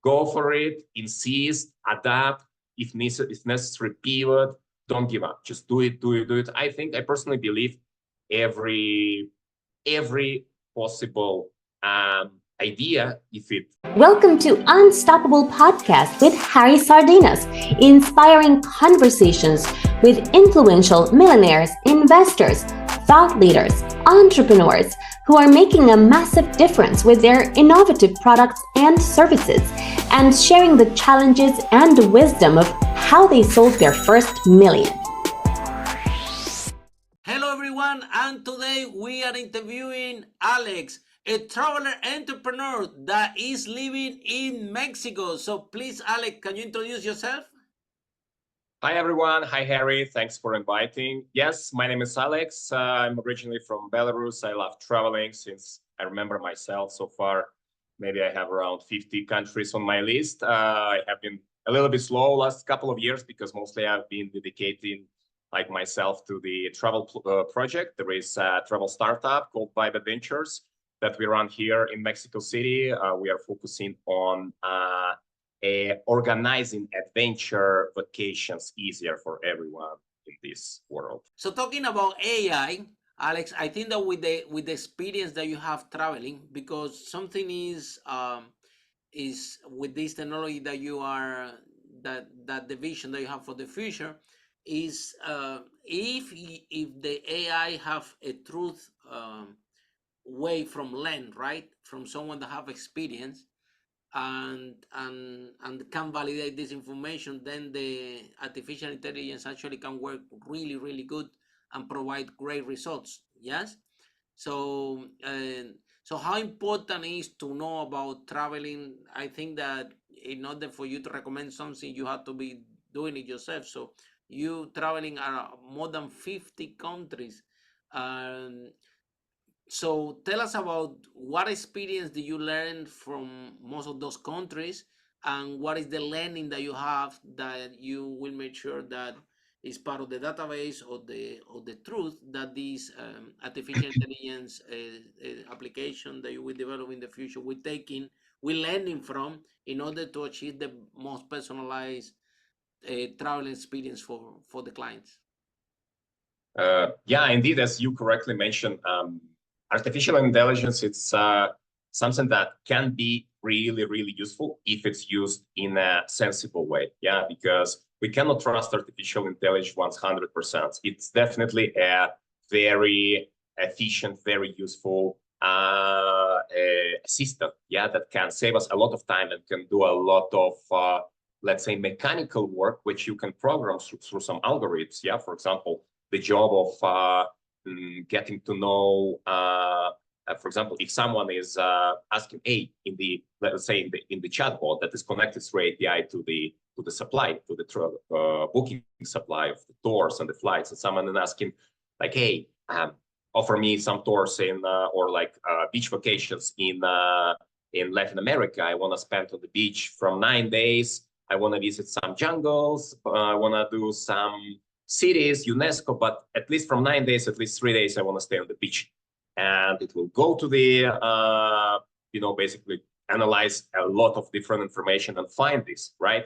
Go for it, insist, adapt, if necessary, pivot, don't give up. Just do it, do it, do it. I personally believe every possible idea, if it. Welcome to Unstoppable Podcast with Harry Sardinas, inspiring conversations with influential millionaires, investors, thought leaders, entrepreneurs who are making a massive difference with their innovative products and services, and sharing the challenges and wisdom of how they sold their first million. Hello everyone, and today we are interviewing Alex, a traveler entrepreneur that is living in Mexico. So please, Alex, can you introduce yourself? Hi everyone, hi Harry, thanks for inviting. Yes, my name is Alex. I'm originally from Belarus. I love traveling since I remember myself so far. Maybe I have around 50 countries on my list. I have been a little bit slow last couple of years because mostly I've been dedicating like myself to the travel project. There is a travel startup called Vibe Adventures that we run here in Mexico City. We are focusing on organizing adventure vacations easier for everyone in this world. So talking about AI, Alex, I think that with the experience that you have traveling, because something is with this technology that you are that the vision that you have for the future is if the AI have a truth way from land, right, from someone that have experience and can validate this information, then the artificial intelligence actually can work really good and provide great results. Yes. So so how important is to know about traveling? I think that in order for you to recommend something, you have to be doing it yourself. So you traveling more than 50 countries. Um, so tell us about what experience did you learn from most of those countries, and what is the learning that you have that you will make sure that is part of the database or the truth that this artificial intelligence application that you will develop in the future will learning from in order to achieve the most personalized travel experience for the clients. Yeah, indeed, as you correctly mentioned, artificial intelligence, it's something that can be really useful if it's used in a sensible way. Yeah, because we cannot trust artificial intelligence 100%. It's definitely a very efficient, very useful system. Yeah, that can save us a lot of time and can do a lot of, let's say, mechanical work, which you can program through some algorithms. Yeah, for example, the job of getting to know, for example, if someone is asking, hey, let's say in the chatbot that is connected through API to the supply, to the booking supply of the tours and the flights, and someone is asking like, hey, offer me some tours in or like beach vacations in Latin America. I want to spend on the beach from 9 days. I want to visit some jungles. I want to do some cities, UNESCO, but at least from 9 days, at least 3 days, I want to stay on the beach. And it will go to the, basically analyze a lot of different information and find this, right?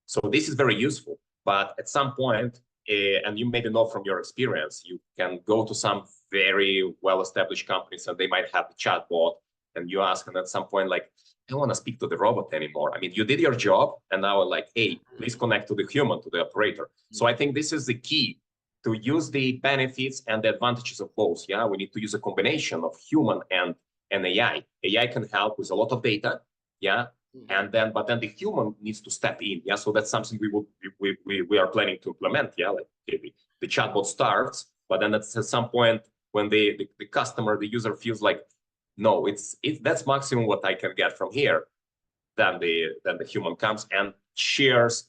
So this is very useful. But at some point, and you maybe know from your experience, you can go to some very well-established companies and they might have the chatbot, and you ask, and at some point, like, I don't want to speak to the robot anymore. I mean, you did your job, and now I'm like, hey, please connect to the human, to the operator. So I think this is the key, to use the benefits and the advantages of both. Yeah, we need to use a combination of human and AI. AI can help with a lot of data. Yeah, and then the human needs to step in. Yeah, so that's something we are planning to implement. Yeah, like the chatbot starts, but then at some point when the customer, the user feels like, no, that's maximum what I can get from here. Then the human comes and shares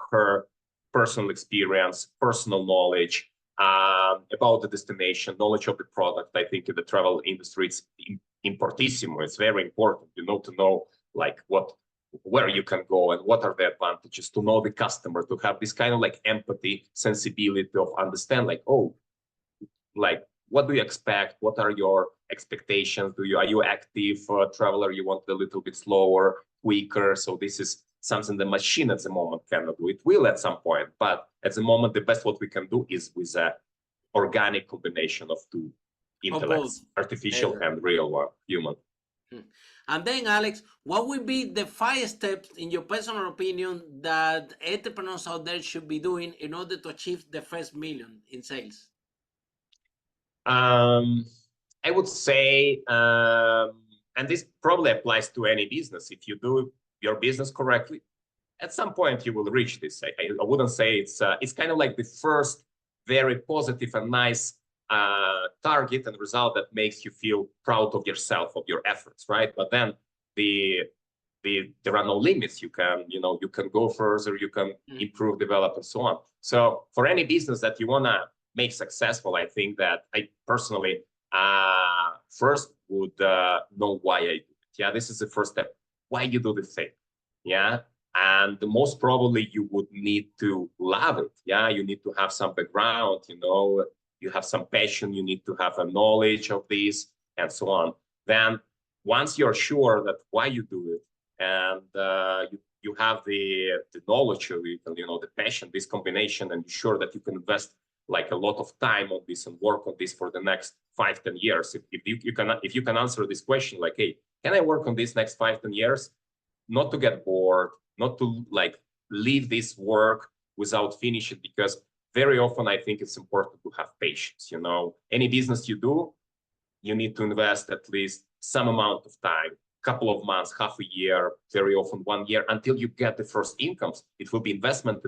her personal experience, personal knowledge about the destination, knowledge of the product. I think in the travel industry, it's importantissimo. It's very important, to know like where you can go and what are the advantages, to know the customer, to have this kind of like empathy, sensibility of understand like, oh, like, what do you expect? What are your expectations? Are you active traveler? You want a little bit slower? quicker. So this is something the machine at the moment cannot do. It will at some point, but at the moment, the best what we can do is with a organic combination of two intellects, artificial and real one, human. And then, Alex, what would be the 5 steps, in your personal opinion, that entrepreneurs out there should be doing in order to achieve the first million in sales? I would say, and this probably applies to any business. If you do your business correctly, at some point you will reach this. I wouldn't say it's kind of like the first very positive and nice target and result that makes you feel proud of yourself, of your efforts, right? But then there are no limits. You can go further, you can improve, develop, and so on. So for any business that you wanna make successful, I think that I personally first would know why I do it. Yeah, this is the first step. Why you do the thing. Yeah. And the most probably you would need to love it. Yeah, you need to have some background, you have some passion, you need to have a knowledge of this and so on. Then once you're sure that why you do it and you have the knowledge of it and the passion, this combination, and you're sure that you can invest like a lot of time on this and work on this for the next 5-10 years. If you can answer this question, like, hey, can I work on this next 5-10 years? Not to get bored, not to like leave this work without finishing, because very often I think it's important to have patience. Any business you do, you need to invest at least some amount of time, couple of months, half a year, very often 1 year, until you get the first incomes. It will be investment,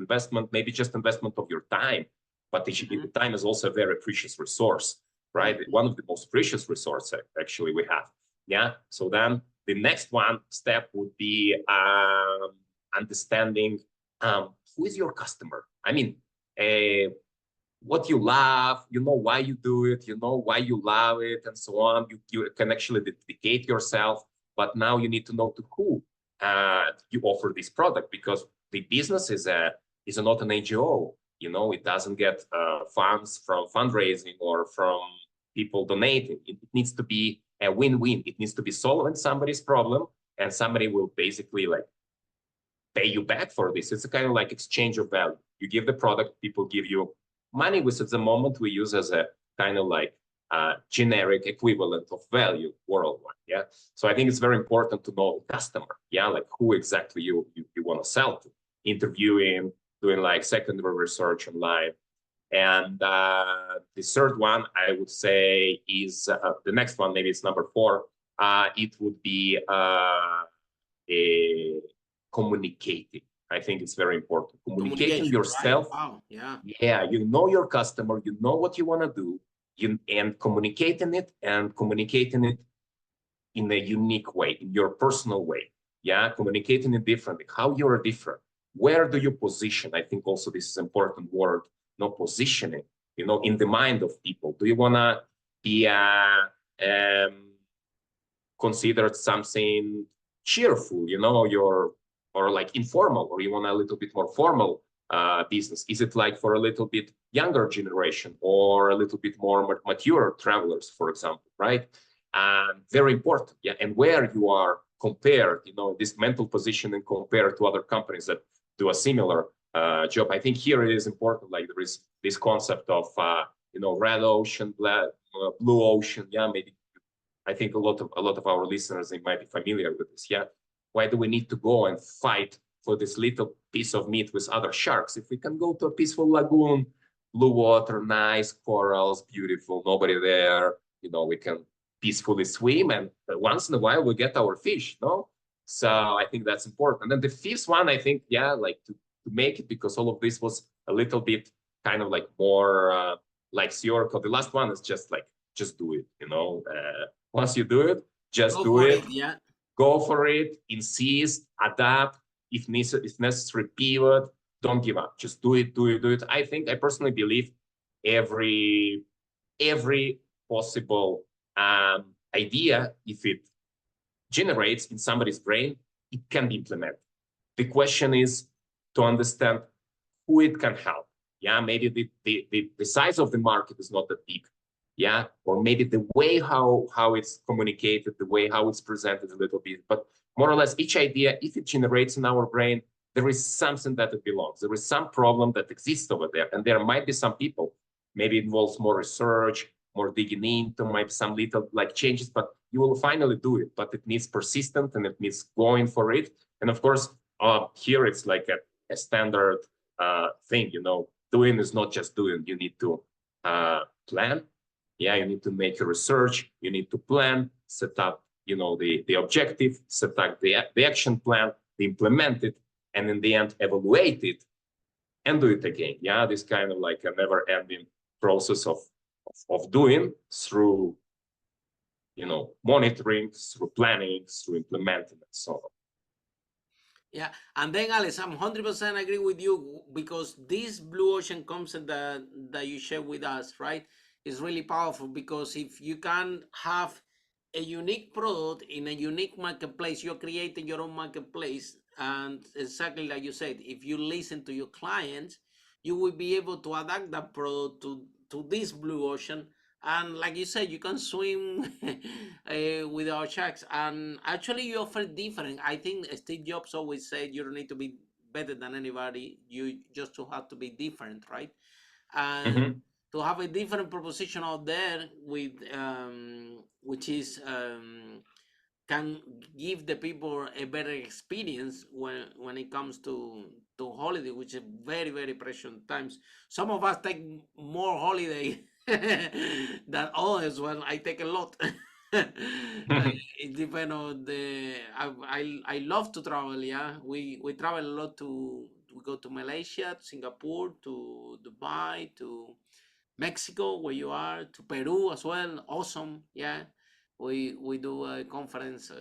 maybe just investment of your time, but the time is also a very precious resource, right? One of the most precious resources actually we have. Yeah. So then the next step would be understanding who is your customer. I mean, what you love, why you do it, why you love it, and so on. You can actually dedicate yourself, but now you need to know to who you offer this product, because the business is not an NGO. It doesn't get funds from fundraising or from people donating. It needs to be a win-win. It needs to be solving somebody's problem, and somebody will basically like pay you back for this. It's a kind of like exchange of value. You give the product, people give you money, which at the moment we use as a kind of like generic equivalent of value worldwide. Yeah. So I think it's very important to know the customer. Yeah, like who exactly you want to sell to. Interviewing, doing like secondary research online. And the third one, I would say, is the next one. Maybe it's number 4. It would be communicating. I think it's very important. Communicating yourself. Right? Wow. Yeah. Yeah, your customer, what you want to do, and communicating it in a unique way, in your personal way. Yeah, communicating it differently. How you're different. Where do you position? I think also this is an important word. Positioning. In the mind of people. Do you want to be considered something cheerful? Or like informal, or you want a little bit more formal business? Is it like for a little bit younger generation or a little bit more mature travelers, for example, right? Very important. Yeah. And where you are compared, this mental positioning compared to other companies that do a similar job. I think here it is important. Like there is this concept of, red ocean, blue ocean. Yeah. Maybe I think a lot of our listeners, they might be familiar with this. Yeah. Why do we need to go and fight for this little piece of meat with other sharks? If we can go to a peaceful lagoon, blue water, nice corals, beautiful, nobody there, we can peacefully swim, and once in a while we get our fish, no? So I think that's important. And then the 5th one, I think, yeah, like to make it, because all of this was a little bit kind of like more like theoretical. The last one is just do it, once you do it, just do it. Yeah. Go for it, insist, adapt, if necessary, pivot, don't give up, just do it. I personally believe every possible idea, if it generates in somebody's brain, it can be implemented. The question is to understand who it can help. Yeah, maybe the size of the market is not that big. Yeah, or maybe the way how it's communicated, the way how it's presented a little bit, but more or less each idea, if it generates in our brain, there is something that it belongs. There is some problem that exists over there. And there might be some people, maybe it involves more research, more digging into, might be some little like changes, but you will finally do it. But it needs persistent and it needs going for it. And of course, here it's like a standard thing, doing is not just doing. You need to plan. Yeah, you need to make your research. You need to plan, set up, the objective, set up the action plan, implement it, and in the end, evaluate it and do it again. Yeah, this kind of like a never-ending process of doing through, monitoring, through planning, through implementing, and so on. Yeah, and then Alex, I'm 100% agree with you, because this blue ocean concept that you share with us, right, is really powerful, because if you can have a unique product in a unique marketplace, you're creating your own marketplace. And exactly like you said, if you listen to your clients, you will be able to adapt that product to this blue ocean. And like you said, you can swim with our sharks. And actually, you offer different. I think Steve Jobs always said you don't need to be better than anybody. You just have to be different, right? And to have a different proposition out there with which is can give the people a better experience when it comes to holiday, which is very, very precious times. Some of us take more holiday than others. Well, I take a lot. It depends on the. I love to travel. Yeah, we travel a lot we go to Malaysia, to Singapore, to Dubai, to Mexico, where you are, to Peru as well. Awesome. Yeah, we do a conference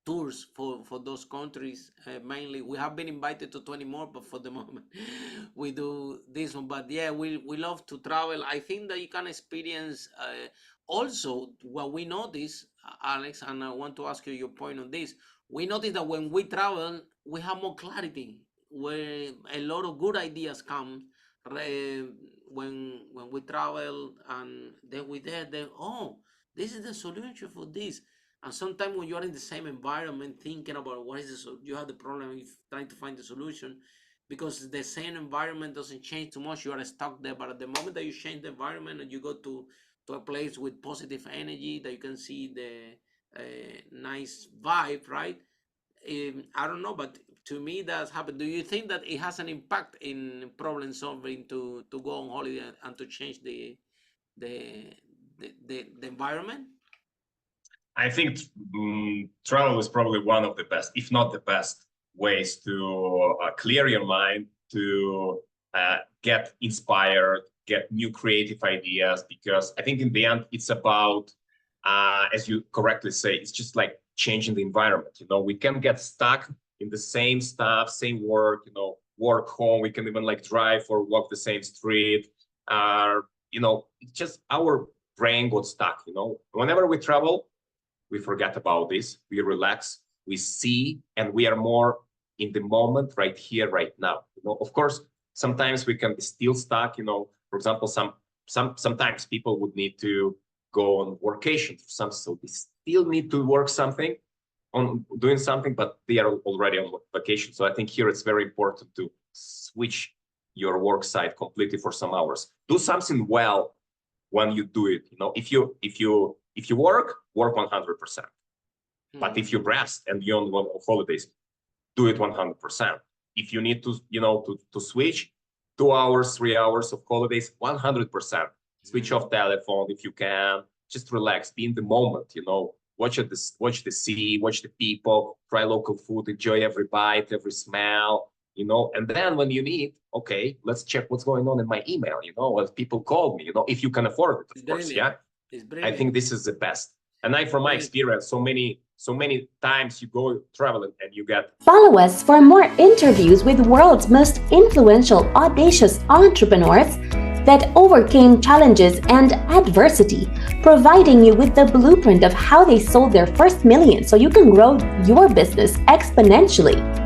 tours for those countries. Mainly, we have been invited to 20 more, but for the moment, we do this one. But yeah, we love to travel. I think that you can experience also what we notice, Alex, and I want to ask you your point on this. We notice that when we travel, we have more clarity, where a lot of good ideas come when we travel, and then we there, this is the solution for this. And sometimes when you are in the same environment, thinking about what is you have the problem with trying to find the solution, because the same environment doesn't change too much, you are stuck there. But at the moment that you change the environment and you go to a place with positive energy, that you can see the nice vibe, right? I don't know, but to me that's happened. Do you think that it has an impact in problem solving to go on holiday and to change the environment? I think travel is probably one of the best, if not the best, ways to clear your mind, to get inspired, get new creative ideas, because I think in the end, it's about, as you correctly say, it's just like changing the environment. We can get stuck in the same stuff, same work, work home. We can even like drive or walk the same street. It's just our brain got stuck. Whenever we travel, we forget about this, we relax, we see, and we are more in the moment, right here, right now. Of course, sometimes we can be still stuck. For example, sometimes people would need to go on vacation for something, so they still need to work something on doing something, but they are already on vacation. So I think here it's very important to switch your work site completely for some hours. Do something well when you do it. If you work 100%. But if you rest and you're on holidays, do it 100%. If you need to, to switch 2 hours, 3 hours of holidays, 100%. Switch off telephone if you can. Just relax, be in the moment. Watch the sea, watch the people, try local food, enjoy every bite, every smell. And then when you need, okay, let's check what's going on in my email. As people call me. If you can afford it, of course, yeah. I think this is the best. And from my experience, so many times you go traveling and you get. Follow us for more interviews with world's most influential, audacious entrepreneurs that overcame challenges and adversity, providing you with the blueprint of how they sold their first million so you can grow your business exponentially.